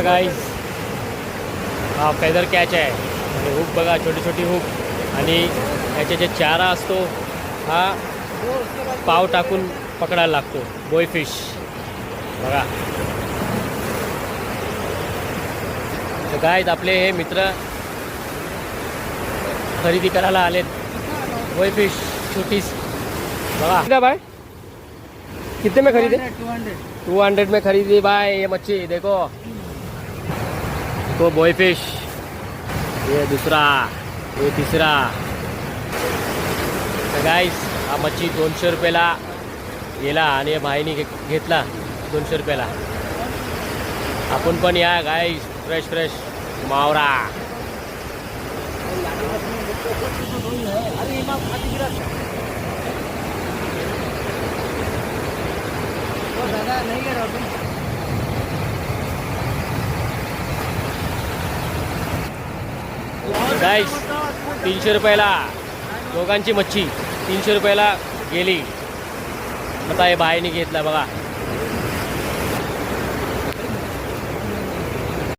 Guys हा feather catch आहे आणि हुक बघा, छोटी छोटी हुक. आणि याचे जे चारा असतो हा पाव टाकून पकडायला लागतो. बोय फिश बघा. तर गाइस आपले हे मित्र खरेदी करायला आलेत. बोय फिश छोटीस बघा. क्या भाई कितने में खरीदे? 200 में खरीदी भाई ये मच्छी. देखो तो बॉय फिश, ये दूसरा, ये तिसरा. तर गाईस हा मच्छी 200 रुपयाला गेला आणि भाईने घेतला 200 रुपयाला. आपण पण या गाईस, फ्रेश फ्रेश मावरा. गाईस 300 रुपयाला दोघांची मच्छी 300 रुपयाला गेली. आता हे बाईने घेतला बघा.